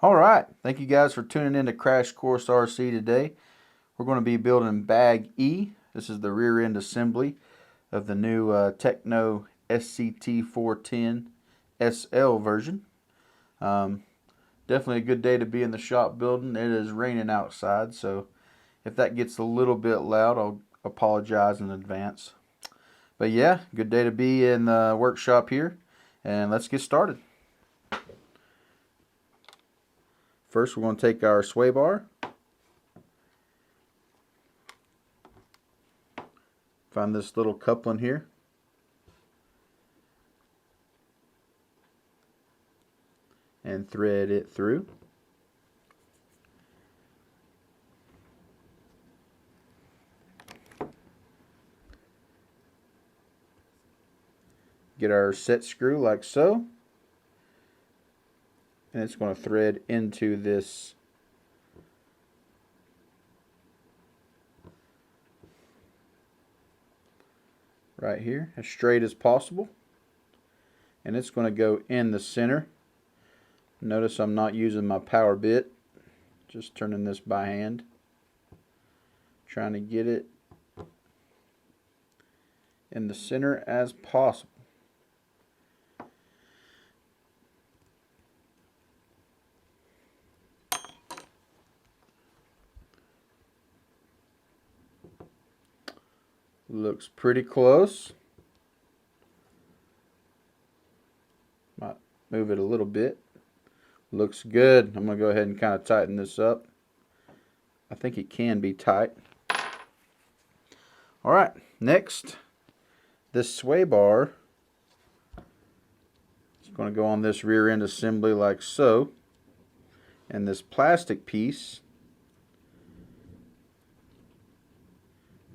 Alright, thank you guys for tuning in to Crash Course RC today. We're going to be building Bag E. This is the rear end assembly of the new Tekno SCT410SL version. Definitely a good day to be in the shop building. It is raining outside, so if that gets a little bit loud, I'll apologize in advance. But yeah, good day to be in the workshop here, and let's get started. First, we're going to take our sway bar, find this little coupling here, and thread it through. Get our set screw like so, and it's going to thread into this right here as straight as possible, and it's going to go in the center. Notice I'm not using my power bit, just turning this by hand, trying to get it in the center as possible. Looks pretty close. Might move it a little bit. Looks good. I'm going to go ahead and kind of tighten this up. I think it can be tight. Alright, next, this sway bar is going to go on this rear end assembly like so. And this plastic piece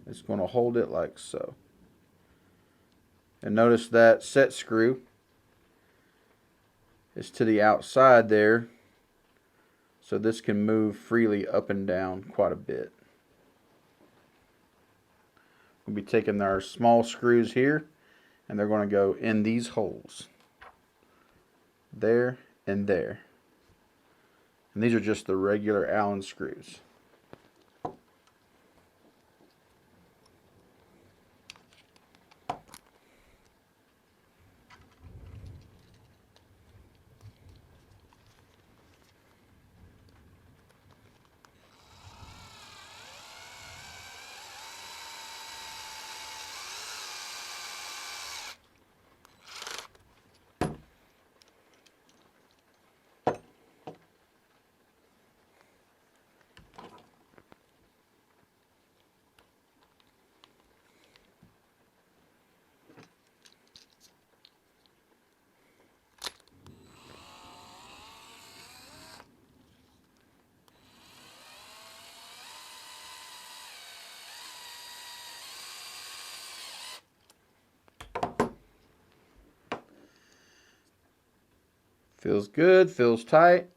is going to hold it like so. And notice that set screw is to the outside there, so this can move freely up and down quite a bit. We'll be taking our small screws here, and they're going to go in these holes, there and there. And these are just the regular Allen screws. Feels good, feels tight.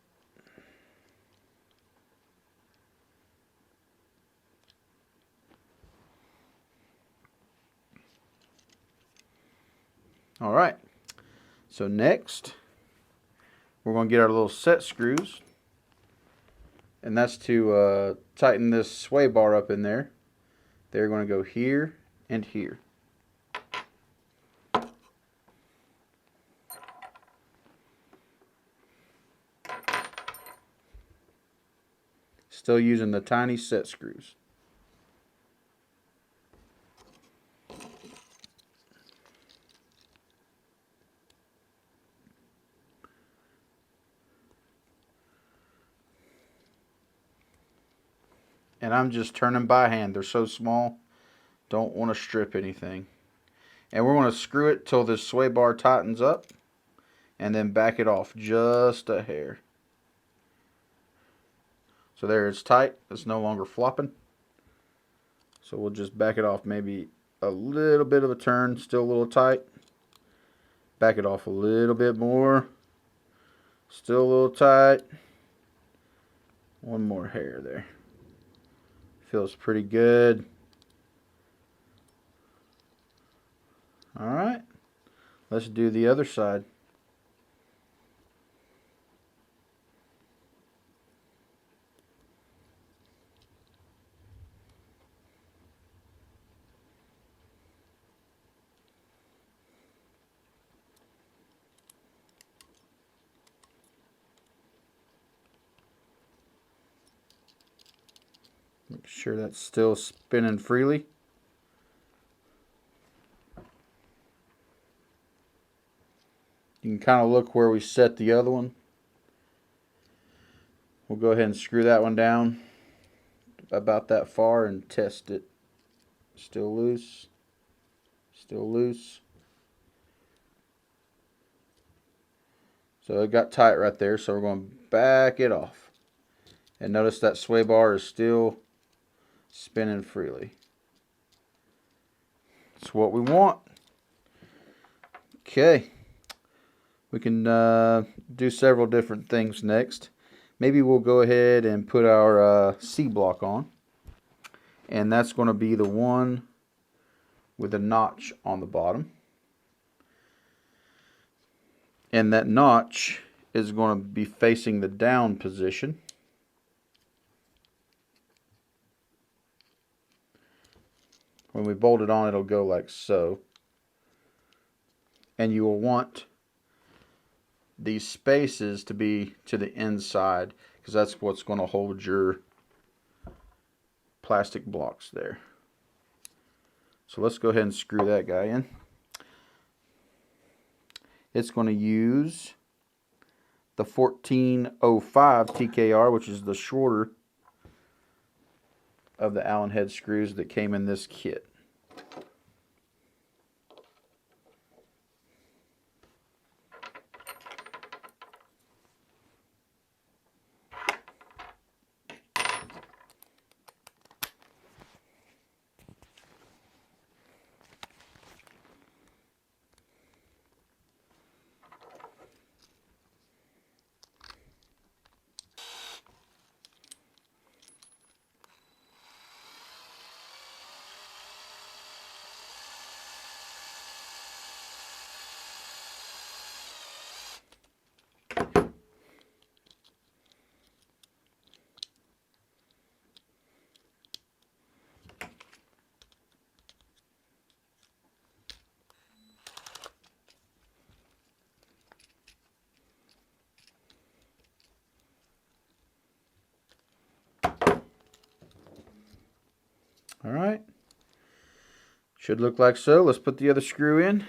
Alright, so next we're going to get our little set screws, and that's to tighten this sway bar up in there. They're going to go here and here. Still using the tiny set screws. And I'm just turning by hand. They're so small, don't want to strip anything. And we're going to screw it till this sway bar tightens up, and then back it off just a hair. So there, it's tight. It's no longer flopping. So we'll just back it off maybe a little bit of a turn, still a little tight. Back it off a little bit more, still a little tight. One more hair there. Feels pretty good. Alright, let's do the other side. Make sure that's still spinning freely. You can kind of look where we set the other one. We'll go ahead and screw that one down about that far and test it. Still loose. Still loose. So it got tight right there, so we're going to back it off. And notice that sway bar is still spinning freely. That's what we want. Okay. We can do several different things next. Maybe we'll go ahead and put our C block on. And that's going to be the one with a notch on the bottom. And that notch is going to be facing the down position. When we bolt it on, it'll go like so. And you will want these spaces to be to the inside, because that's what's going to hold your plastic blocks there. So let's go ahead and screw that guy in. It's going to use the 1405 TKR, which is the shorter of the Allen head screws that came in this kit. All right, should look like so. Let's put the other screw in.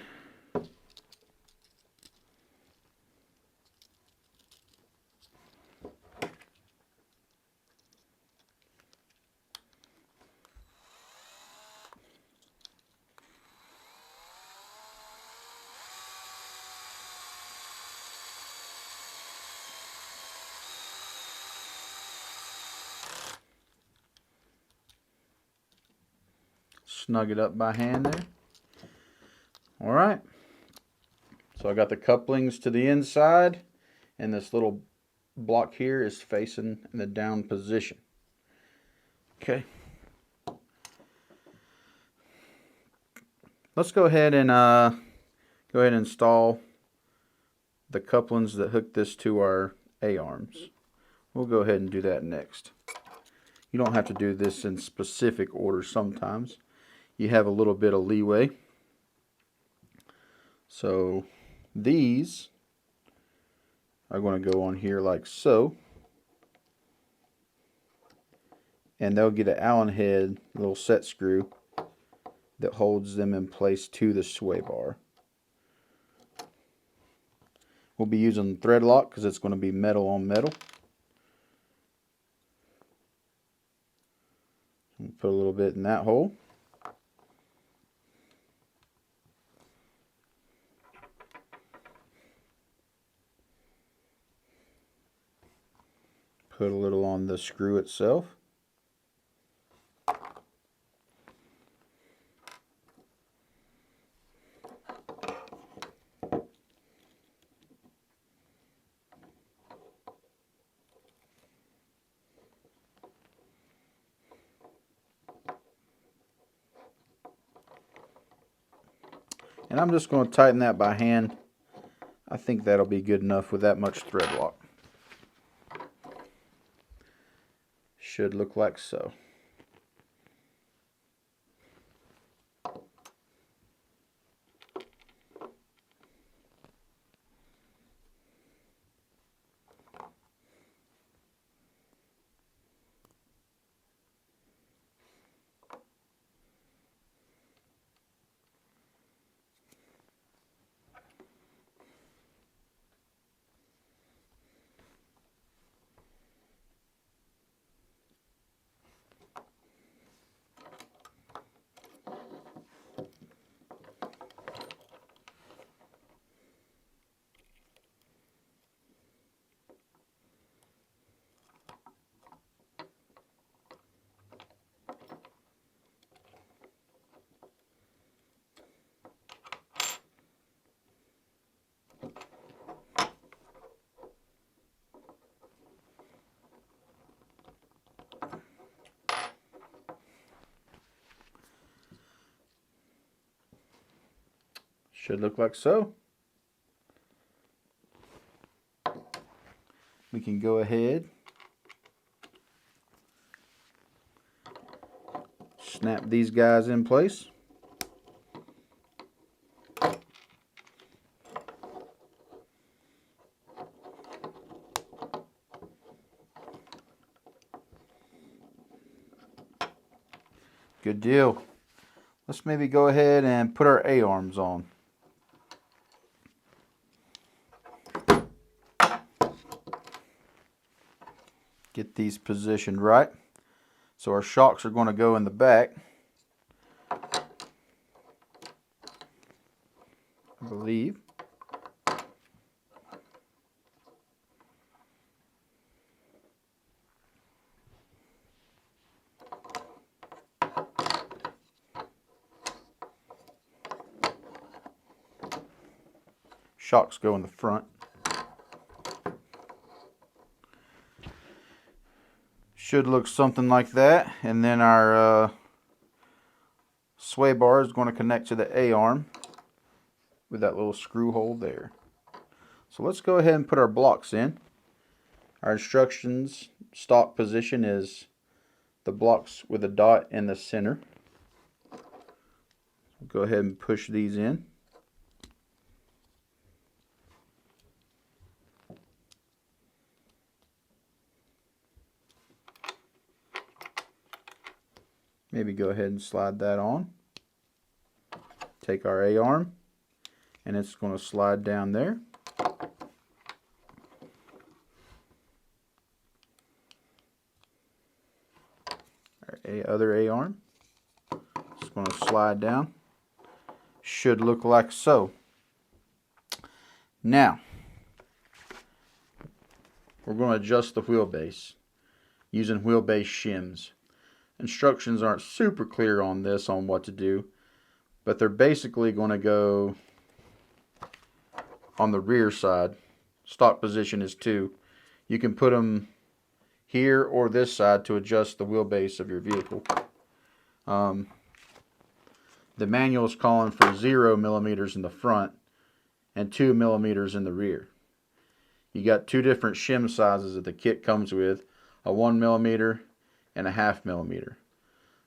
Snug it up by hand there. All right, so I got the couplings to the inside, and this little block here is facing in the down position. Okay, let's go ahead and install the couplings that hook this to our A-arms. We'll go ahead and do that next. You don't have to do this in specific order. Sometimes you have a little bit of leeway. So these are going to go on here like so, and they'll get an Allen head little set screw that holds them in place to the sway bar. We'll be using thread lock because it's going to be metal on metal. Put a little bit in that hole. Put a little on the screw itself. And I'm just going to tighten that by hand. I think that'll be good enough with that much thread lock. Should look like so. Should look like so. We can go ahead, snap these guys in place. Good deal. Let's maybe go ahead and put our A-arms on. Get these positioned right. So our shocks are going to go in the back. I believe. Shocks go in the front. Should look something like that. And then our sway bar is going to connect to the A-arm with that little screw hole there. So let's go ahead and put our blocks in. Our instructions stock position is the blocks with a dot in the center. Go ahead and push these in. Maybe go ahead and slide that on. Take our A-arm and it's going to slide down there. Our other A-arm. It's going to slide down. Should look like so. Now, we're going to adjust the wheelbase using wheelbase shims. Instructions aren't super clear on this, on what to do, but they're basically going to go on the rear side. Stock position is 2. You can put them here or this side to adjust the wheelbase of your vehicle. The manual is calling for 0 millimeters in the front and 2 millimeters in the rear. You got 2 different shim sizes that the kit comes with, a 1 millimeter and a 0.5 millimeter.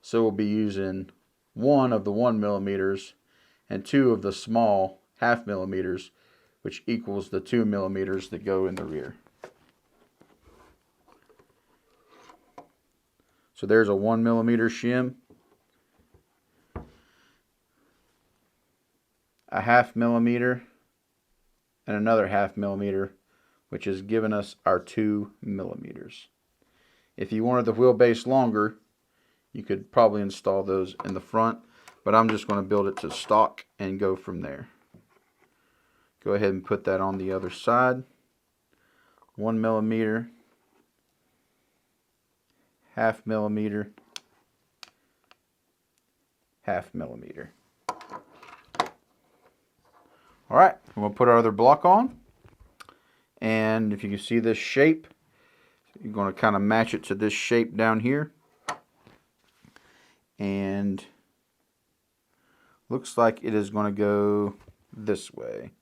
So we'll be using 1 of the 1 millimeters and 2 of the small 0.5 millimeters, which equals the 2 millimeters that go in the rear. So there's a 1 millimeter shim, a 0.5 millimeter, and another 0.5 millimeter, which has given us our 2 millimeters. If you wanted the wheelbase longer, you could probably install those in the front, but I'm just going to build it to stock and go from there. Go ahead and put that on the other side. 1 millimeter, 0.5 millimeter, 0.5 millimeter. Alright, we're going to put our other block on. And if you can see this shape, you're going to kind of match it to this shape down here. And looks like it is going to go this way.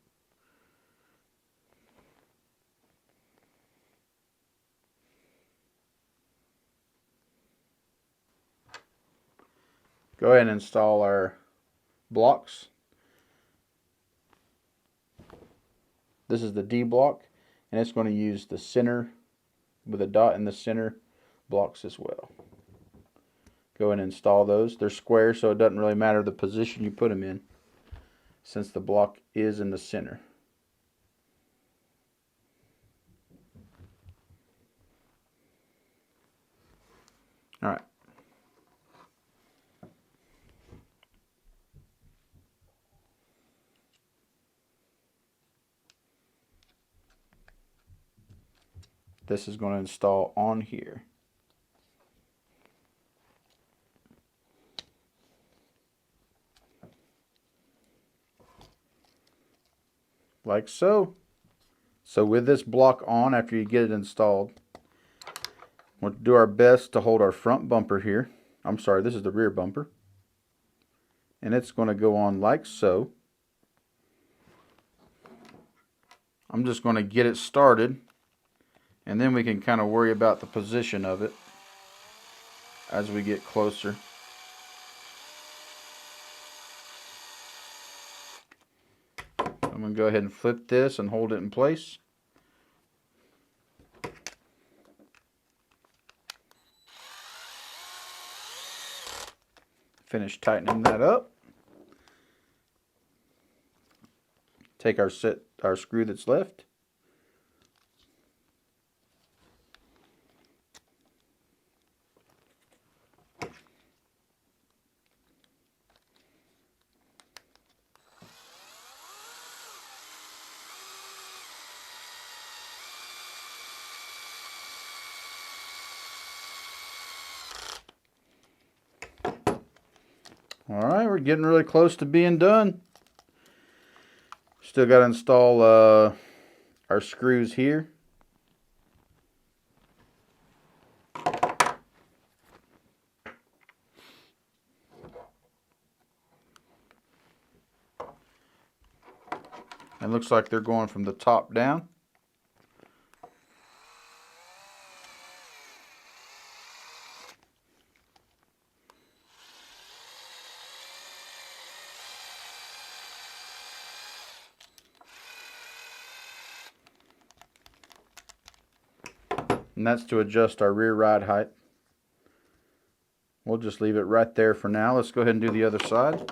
Go ahead and install our blocks. This is the D block, and it's going to use the center with a dot in the center blocks as well. Go ahead and install those. They're square, so it doesn't really matter the position you put them in, since the block is in the center. Alright. This is going to install on here. Like so. So with this block on, after you get it installed, we'll do our best to hold our front bumper here. I'm sorry, this is the rear bumper. And it's going to go on like so. I'm just going to get it started, and then we can kind of worry about the position of it as we get closer. I'm going to go ahead and flip this and hold it in place. Finish tightening that up. Take our screw that's left. Alright, we're getting really close to being done. Still got to install our screws here. It looks like they're going from the top down. And that's to adjust our rear ride height. We'll just leave it right there for now. Let's go ahead and do the other side.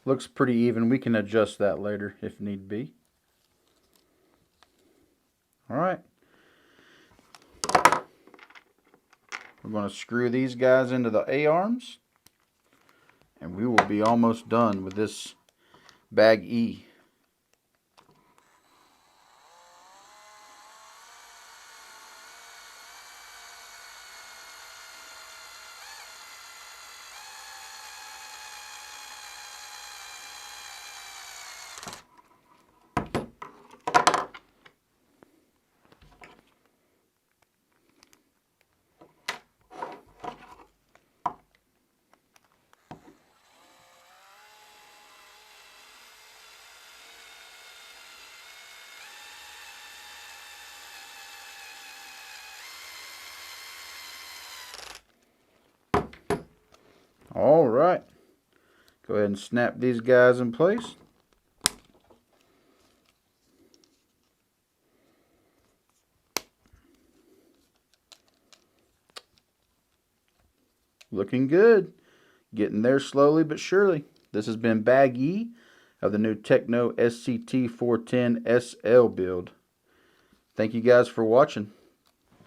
Looks pretty even. We can adjust that later if need be. Alright. We're going to screw these guys into the A-arms, and we will be almost done with this bag E. All right, go ahead and snap these guys in place. Looking good. Getting there slowly but surely. This has been Bag E of the new Tekno SCT410SL build. Thank you guys for watching.